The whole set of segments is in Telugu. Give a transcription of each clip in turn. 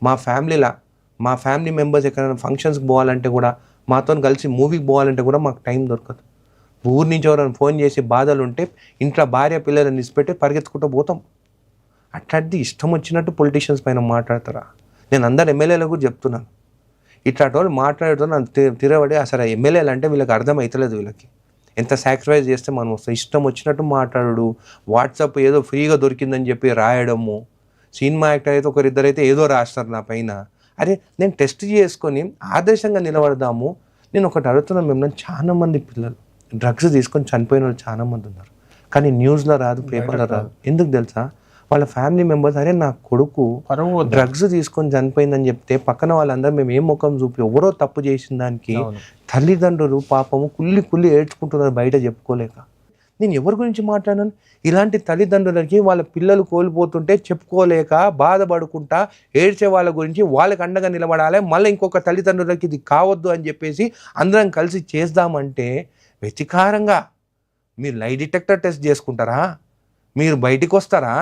మా ఫ్యామిలీ మెంబర్స్ ఎక్కడైనా ఫంక్షన్స్కి పోవాలంటే కూడా, మాతో కలిసి మూవీకి పోవాలంటే కూడా మాకు టైం దొరకదు. ఊరి నుంచి ఎవరైనా ఫోన్ చేసి బాధలు ఉంటే ఇంట్లో భార్య పిల్లలని ఇచ్చిపెట్టి పరిగెత్తుకుంటూ పోతాం. అట్లాంటిది ఇష్టం వచ్చినట్టు పొలిటీషియన్స్ పైన మాట్లాడతారా? నేను అందరు ఎమ్మెల్యేలకు కూడా చెప్తున్నాను, ఇట్లాంటి వాళ్ళు మాట్లాడుతూ నన్ను తిరగబడి అసలు ఎమ్మెల్యేలు అంటే వీళ్ళకి అర్థమవుతలేదు. వీళ్ళకి ఎంత సాక్రిఫైస్ చేస్తే మనం వస్తాం. ఇష్టం వచ్చినట్టు మాట్లాడు, వాట్సాప్ ఏదో ఫ్రీగా దొరికిందని చెప్పి రాయడము. సినిమా యాక్టర్ అయితే ఒకరిద్దరైతే ఏదో రాస్తారు నా పైన. అరే నేను టెస్ట్ చేసుకొని ఆదర్శంగా నిలబడదాము. నేను ఒకటి అడుగుతున్నాను మిమ్మల్ని, చాలామంది పిల్లలు డ్రగ్స్ తీసుకొని చనిపోయిన వాళ్ళు చాలామంది ఉన్నారు, కానీ న్యూస్లో రాదు, పేపర్లో రాదు. ఎందుకు తెలుసా? వాళ్ళ ఫ్యామిలీ మెంబర్స్ అరే నా కొడుకు డ్రగ్స్ తీసుకొని చనిపోయిందని చెప్తే పక్కన వాళ్ళందరూ మేము ఏం ముఖం చూపి ఎవరో తప్పు చేసిన దానికి తల్లిదండ్రులు పాపము కుళ్ళి ఏడ్చుకుంటున్నారు బయట చెప్పుకోలేక. నేను ఎవరి గురించి మాట్లాడాను? ఇలాంటి తల్లిదండ్రులకి వాళ్ళ పిల్లలు కోల్పోతుంటే చెప్పుకోలేక బాధపడుకుంటా ఏడ్చే వాళ్ళ గురించి వాళ్ళకి అండగా నిలబడాలి. మళ్ళీ ఇంకొక తల్లిదండ్రులకి ఇది కావద్దు అని చెప్పేసి అందరం కలిసి చేద్దామంటే వ్యతికారంగా మీరు లై డిటెక్టర్ టెస్ట్ చేసుకుంటారా? మీరు బయటికి వస్తారా?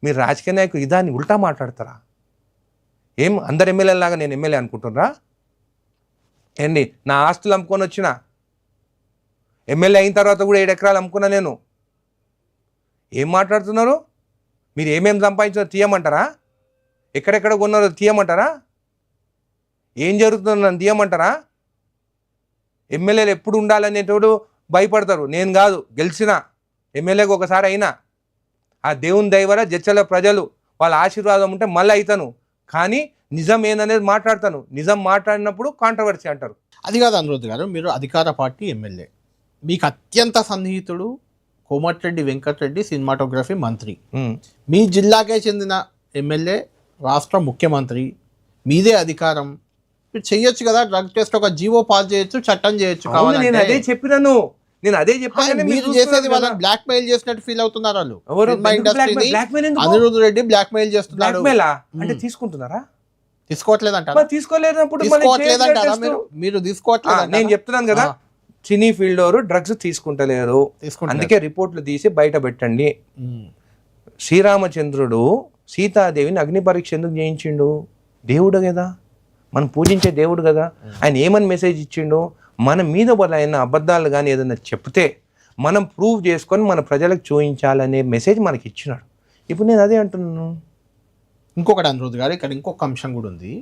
మీరు రాజకీయ నాయకులు ఇదాన్ని ఉల్టా మాట్లాడతారా? ఏం అందరు ఎమ్మెల్యేలాగా నేను ఎమ్మెల్యే అనుకుంటున్నారా? ఏంటి నా ఆస్తులు అమ్ముకొని వచ్చిన ఎమ్మెల్యే అయిన తర్వాత కూడా 7 ఎకరాలు అమ్ముకున్నా నేను. ఏం మాట్లాడుతున్నారు? మీరు ఏమేమి సంపాదించారో తీయమంటారా? ఎక్కడెక్కడ కొన్నారో తీయమంటారా? ఏం జరుగుతుందో నన్ను తీయమంటారా? ఎమ్మెల్యేలు ఎప్పుడు ఉండాలనేటోడు భయపడతారు. నేను కాదు, గెలిచిన ఎమ్మెల్యేకి ఒకసారి అయినా ఆ దేవుని దయ వల్ల జడ్చల ప్రజలు వాళ్ళ ఆశీర్వాదం ఉంటే మళ్ళీ అవుతాను. కానీ నిజం ఏందనేది మాట్లాడతాను. నిజం మాట్లాడినప్పుడు కాంట్రవర్సీ అంటారు. అది కాదు అనిరుద్ధ్ గారు, మీరు అధికార పార్టీ ఎమ్మెల్యే, మీకు అత్యంత సన్నిహితుడు కోమటిరెడ్డి వెంకటరెడ్డి సినిమాటోగ్రఫీ మంత్రి, మీ జిల్లాకే చెందిన ఎమ్మెల్యే రాష్ట్ర ముఖ్యమంత్రి, మీదే అధికారం, మీరు చెయ్యొచ్చు కదా డ్రగ్ టెస్ట్, ఒక జీవో పాస్ చేయొచ్చు, చట్టం చేయొచ్చు. నేను అదే చెప్పినాను. మీరు చేసేది వాళ్ళని బ్లాక్ మెయిల్ చేసినట్టు ఫీల్ అవుతున్నారు వాళ్ళు. అనిరుద్ధ్ రెడ్డి బ్లాక్ మెయిల్ చేస్తున్నాడు అంటే తీసుకుంటున్నారా? తీసుకోవట్లేదంటారా? తీసుకోవట్లేదంటారా? మీరు తీసుకోవట్లేదు. నేను చెప్తున్నాను కదా, సినీ ఫీల్డ్ వారు డ్రగ్స్ తీసుకుంటలేరు, అందుకే రిపోర్ట్లు తీసి బయట పెట్టండి. శ్రీరామచంద్రుడు సీతాదేవిని అగ్ని పరీక్ష ఎందుకు చేయించిండు? దేవుడు కదా, మనం పూజించే దేవుడు కదా. ఆయన ఏమని మెసేజ్ ఇచ్చిండు? మన మీద బలైన అబద్ధాలు కానీ ఏదైనా చెప్తే మనం ప్రూవ్ చేసుకొని మన ప్రజలకు చూపించాలనే మెసేజ్ మనకి ఇచ్చినాడు. ఇప్పుడు నేను అదే అంటున్నాను. ఇంకొకటి అనిరుద్ధ్ గారు, ఇక్కడ ఇంకొక అంశం కూడా ఉంది.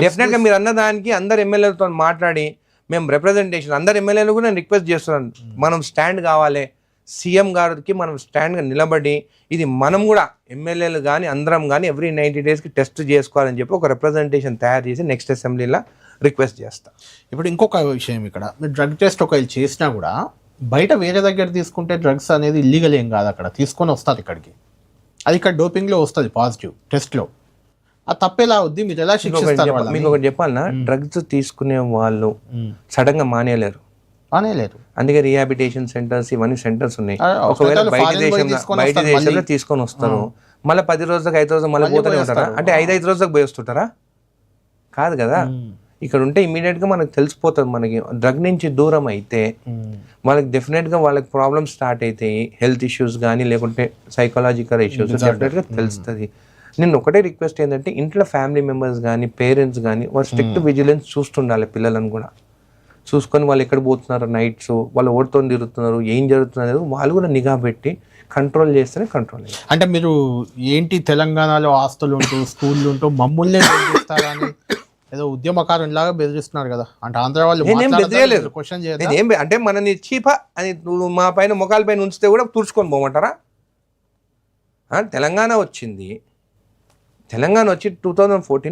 డెఫినెట్గా మీరు అన్నదానికి అందరు ఎమ్మెల్యేలతో మాట్లాడి మేము రిప్రజెంటేషన్ అందరు ఎమ్మెల్యేలు కూడా నేను రిక్వెస్ట్ చేస్తున్నాను, మనం స్టాండ్ కావాలి. సీఎం గారికి మనం స్టాండ్గా నిలబడి ఇది మనం కూడా ఎమ్మెల్యేలు కానీ అందరం కానీ ఎవ్రీ 90 daysకి టెస్ట్ చేసుకోవాలని చెప్పి ఒక రిప్రజెంటేషన్ తయారు చేసి నెక్స్ట్ అసెంబ్లీలో రిక్వెస్ట్ చేస్తా. ఇప్పుడు ఇంకొక విషయం, ఇక్కడ మీరు డ్రగ్ టెస్ట్ ఒకవేళ చేసినా కూడా బయట వేరే దగ్గర తీసుకుంటే డ్రగ్స్ అనేది ఇల్లీగల్ ఏం కాదు, అక్కడ తీసుకొని వస్తుంది ఇక్కడికి, అది ఇక్కడ డోపింగ్లో వస్తుంది పాజిటివ్ టెస్ట్లో, అది తప్పేలా అవుద్ది, మీరు ఎలా శిక్షిస్తారు? మీకు ఒకటి చెప్పాలన్నా, డ్రగ్స్ తీసుకునే వాళ్ళు సడన్గా మానేయలేరు. అందుకే రిహాబిటేషన్ సెంటర్స్ ఇవన్నీ సెంటర్స్ ఉన్నాయి. ఒకవేళ బయట దేశంలో తీసుకొని వస్తారు, మళ్ళీ 10 రోజులకు 5 రోజులు మళ్ళీ పోతూనే ఉంటారా? అంటే 5 రోజులకు పోయి వస్తుంటారా? కాదు కదా. ఇక్కడ ఉంటే ఇమీడియట్గా మనకు తెలిసిపోతుంది. మనకి డ్రగ్ నుంచి దూరం అయితే వాళ్ళకి డెఫినెట్గా వాళ్ళకి ప్రాబ్లమ్స్ స్టార్ట్ అవుతాయి, హెల్త్ ఇష్యూస్ కానీ లేకుంటే సైకలాజికల్ ఇష్యూస్ డెఫినెట్గా తెలుస్తుంది. నేను ఒకటే రిక్వెస్ట్ ఏంటంటే, ఇంట్లో ఫ్యామిలీ మెంబర్స్ కానీ పేరెంట్స్ కానీ వాళ్ళు స్ట్రిక్ట్ విజిలెన్స్ చూస్తుండాలి. పిల్లలను కూడా చూసుకొని వాళ్ళు ఎక్కడ పోతున్నారు, నైట్స్ వాళ్ళు ఓటుతో తిరుగుతున్నారు, ఏం జరుగుతున్నారు వాళ్ళు కూడా నిఘా పెట్టి కంట్రోల్ చేస్తేనే కంట్రోల్. అంటే మీరు ఏంటి తెలంగాణలో ఆస్తులు ఉంటూ స్కూళ్ళు ఉంటూ మమ్మల్ని బెదిరిస్తారని ఏదో ఉద్యమకారులాగా బెదిరిస్తున్నారు కదా, అంటే ఆంధ్ర వాళ్ళు క్వశ్చన్ చేయలేదు అంటే మనని చీపా అని నువ్వు మా పైన ముఖాల పైన ఉంచితే కూడా తుడుచుకొని పోమంటారా? తెలంగాణ వచ్చి 2014